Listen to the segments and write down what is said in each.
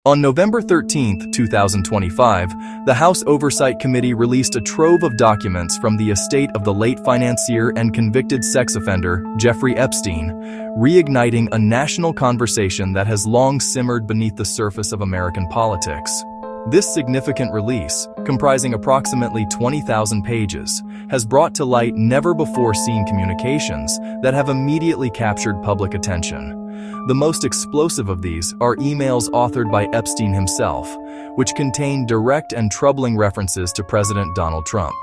On November 13, 2025, the House Oversight Committee released a trove of documents from the estate of the late financier and convicted sex offender, Jeffrey Epstein, reigniting a national conversation that has long simmered beneath the surface of American politics. This significant release, comprising approximately 20,000 pages, has brought to light never-before-seen communications that have immediately captured public attention. The most explosive of these are emails authored by Epstein himself, which contain direct and troubling references to President Donald Trump.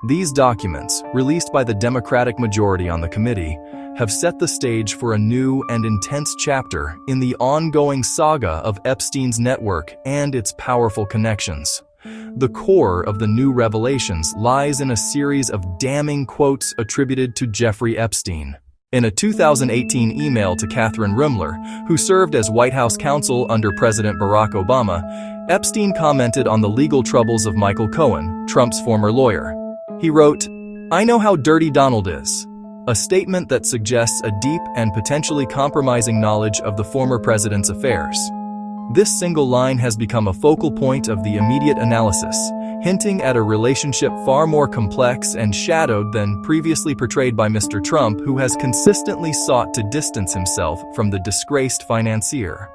These documents, released by the Democratic majority on the committee, have set the stage for a new and intense chapter in the ongoing saga of Epstein's network and its powerful connections. The core of the new revelations lies in a series of damning quotes attributed to Jeffrey Epstein. In a 2018 email to Catherine Ruemmler, who served as White House counsel under President Barack Obama, Epstein commented on the legal troubles of Michael Cohen, Trump's former lawyer. He wrote, "I know how dirty Donald is," a statement that suggests a deep and potentially compromising knowledge of the former president's affairs. This single line has become a focal point of the immediate analysis, hinting at a relationship far more complex and shadowed than previously portrayed by Mr. Trump, who has consistently sought to distance himself from the disgraced financier.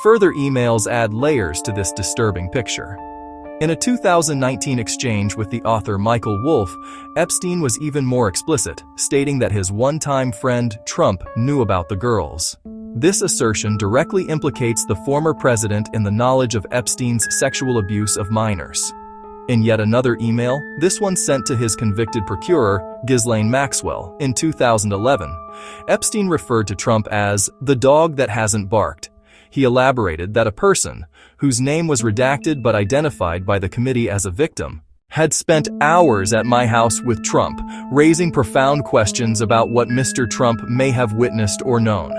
Further emails add layers to this disturbing picture. In a 2019 exchange with the author Michael Wolff, Epstein was even more explicit, stating that his one-time friend Trump knew about the girls. This assertion directly implicates the former president in the knowledge of Epstein's sexual abuse of minors. In yet another email, this one sent to his convicted procurer, Ghislaine Maxwell, in 2011, Epstein referred to Trump as the dog that hasn't barked. He elaborated that a person, whose name was redacted but identified by the committee as a victim, had spent hours at my house with Trump, raising profound questions about what Mr. Trump may have witnessed or known.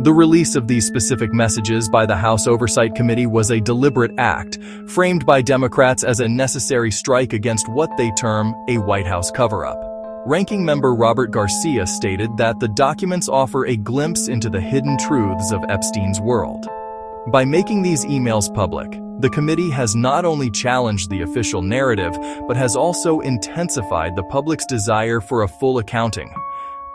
The release of these specific messages by the House Oversight Committee was a deliberate act, framed by Democrats as a necessary strike against what they term a White House cover-up. Ranking member Robert Garcia stated that the documents offer a glimpse into the hidden truths of Epstein's world. By making these emails public, the committee has not only challenged the official narrative, but has also intensified the public's desire for a full accounting.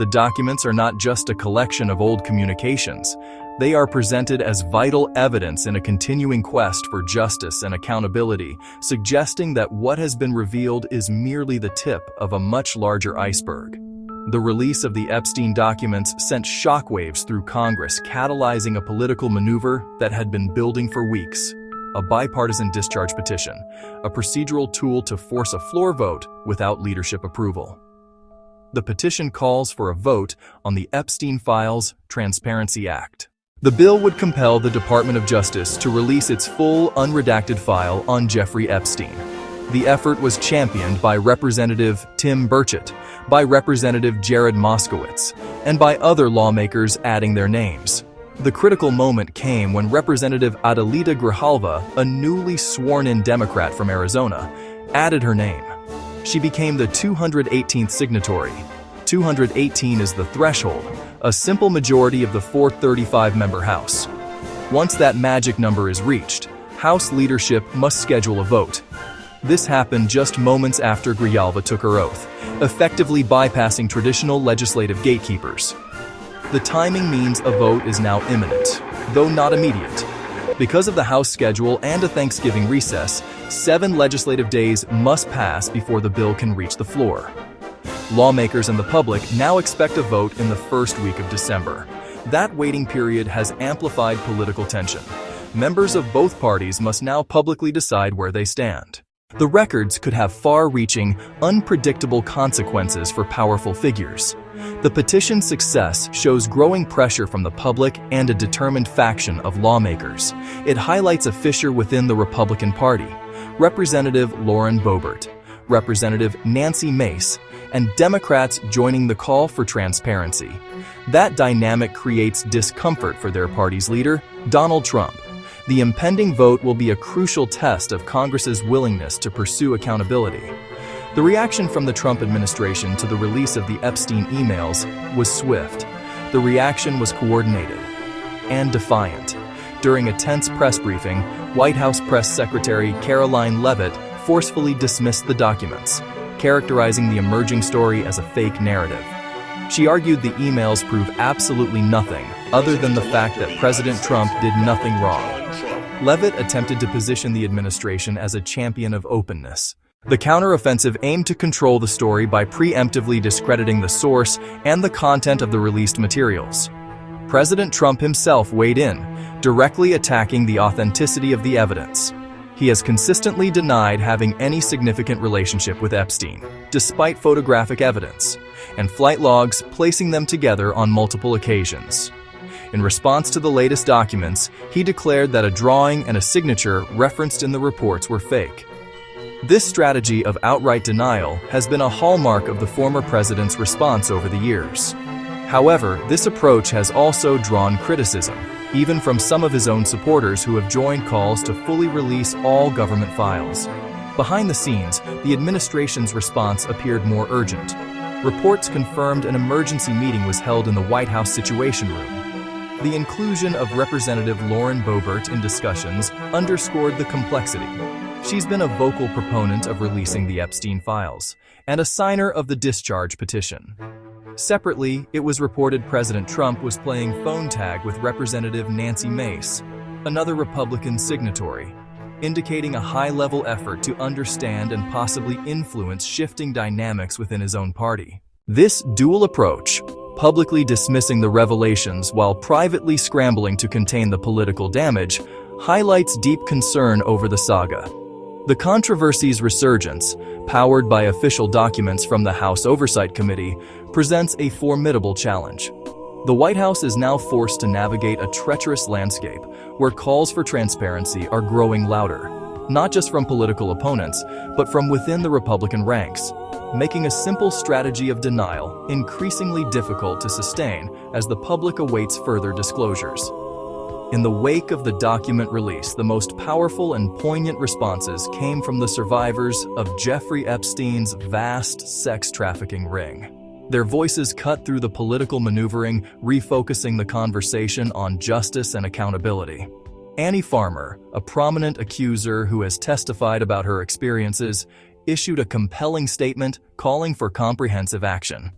The documents are not just a collection of old communications. They are presented as vital evidence in a continuing quest for justice and accountability, suggesting that what has been revealed is merely the tip of a much larger iceberg. The release of the Epstein documents sent shockwaves through Congress, catalyzing a political maneuver that had been building for weeks. A bipartisan discharge petition, a procedural tool to force a floor vote without leadership approval. The petition calls for a vote on the Epstein Files Transparency Act. The bill would compel the Department of Justice to release its full, unredacted file on Jeffrey Epstein. The effort was championed by Representative Tim Burchett, by Representative Jared Moskowitz, and by other lawmakers adding their names. The critical moment came when Representative Adelita Grijalva, a newly sworn-in Democrat from Arizona, added her name. She became the 218th signatory. 218 is the threshold, a simple majority of the 435-member House. Once that magic number is reached, House leadership must schedule a vote. This happened just moments after Grijalva took her oath, effectively bypassing traditional legislative gatekeepers. The timing means a vote is now imminent, though not immediate. Because of the House schedule and a Thanksgiving recess, 7 legislative days must pass before the bill can reach the floor. Lawmakers and the public now expect a vote in the first week of December. That waiting period has amplified political tension. Members of both parties must now publicly decide where they stand. The records could have far-reaching, unpredictable consequences for powerful figures. The petition's success shows growing pressure from the public and a determined faction of lawmakers. It highlights a fissure within the Republican Party. Representative Lauren Boebert, Representative Nancy Mace, and Democrats joining the call for transparency. That dynamic creates discomfort for their party's leader, Donald Trump. The impending vote will be a crucial test of Congress's willingness to pursue accountability. The reaction from the Trump administration to the release of the Epstein emails was swift. The reaction was coordinated and defiant. During a tense press briefing, White House Press Secretary Karoline Leavitt forcefully dismissed the documents, characterizing the emerging story as a fake narrative. She argued the emails prove absolutely nothing other than the fact that President Trump did nothing wrong. Leavitt attempted to position the administration as a champion of openness. The counteroffensive aimed to control the story by preemptively discrediting the source and the content of the released materials. President Trump himself weighed in, directly attacking the authenticity of the evidence. He has consistently denied having any significant relationship with Epstein, despite photographic evidence, and flight logs placing them together on multiple occasions. In response to the latest documents, he declared that a drawing and a signature referenced in the reports were fake. This strategy of outright denial has been a hallmark of the former president's response over the years. However, this approach has also drawn criticism, even from some of his own supporters who have joined calls to fully release all government files. Behind the scenes, the administration's response appeared more urgent. Reports confirmed an emergency meeting was held in the White House Situation Room. The inclusion of Representative Lauren Boebert in discussions underscored the complexity. She's been a vocal proponent of releasing the Epstein files and a signer of the discharge petition. Separately, it was reported President Trump was playing phone tag with Representative Nancy Mace, another Republican signatory, indicating a high-level effort to understand and possibly influence shifting dynamics within his own party. This dual approach, publicly dismissing the revelations while privately scrambling to contain the political damage, highlights deep concern over the saga. The controversy's resurgence, powered by official documents from the House Oversight Committee, presents a formidable challenge. The White House is now forced to navigate a treacherous landscape where calls for transparency are growing louder, not just from political opponents, but from within the Republican ranks, making a simple strategy of denial increasingly difficult to sustain as the public awaits further disclosures. In the wake of the document release, the most powerful and poignant responses came from the survivors of Jeffrey Epstein's vast sex trafficking ring. Their voices cut through the political maneuvering, refocusing the conversation on justice and accountability. Annie Farmer, a prominent accuser who has testified about her experiences, issued a compelling statement calling for comprehensive action.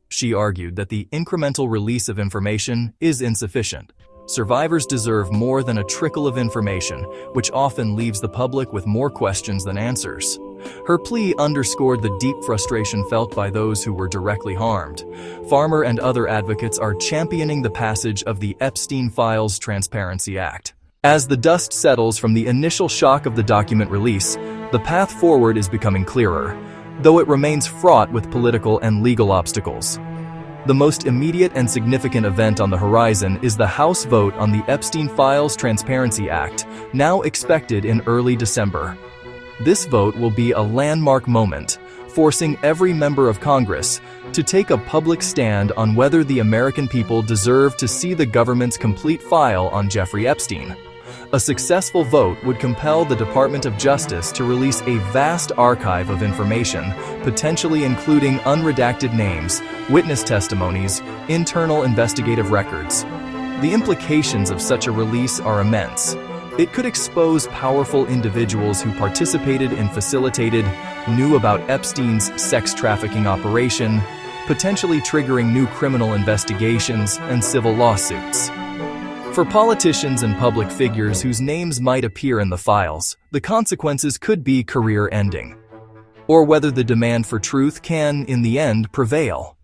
She argued that the incremental release of information is insufficient. Survivors deserve more than a trickle of information, which often leaves the public with more questions than answers. Her plea underscored the deep frustration felt by those who were directly harmed. Farmer and other advocates are championing the passage of the Epstein Files Transparency Act. As the dust settles from the initial shock of the document release, the path forward is becoming clearer, though it remains fraught with political and legal obstacles. The most immediate and significant event on the horizon is the House vote on the Epstein Files Transparency Act, now expected in early December. This vote will be a landmark moment, forcing every member of Congress to take a public stand on whether the American people deserve to see the government's complete file on Jeffrey Epstein. A successful vote would compel the Department of Justice to release a vast archive of information, potentially including unredacted names, witness testimonies, internal investigative records. The implications of such a release are immense. It could expose powerful individuals who participated and facilitated, knew about Epstein's sex trafficking operation, potentially triggering new criminal investigations and civil lawsuits. For politicians and public figures whose names might appear in the files, the consequences could be career-ending. Or whether the demand for truth can, in the end, prevail.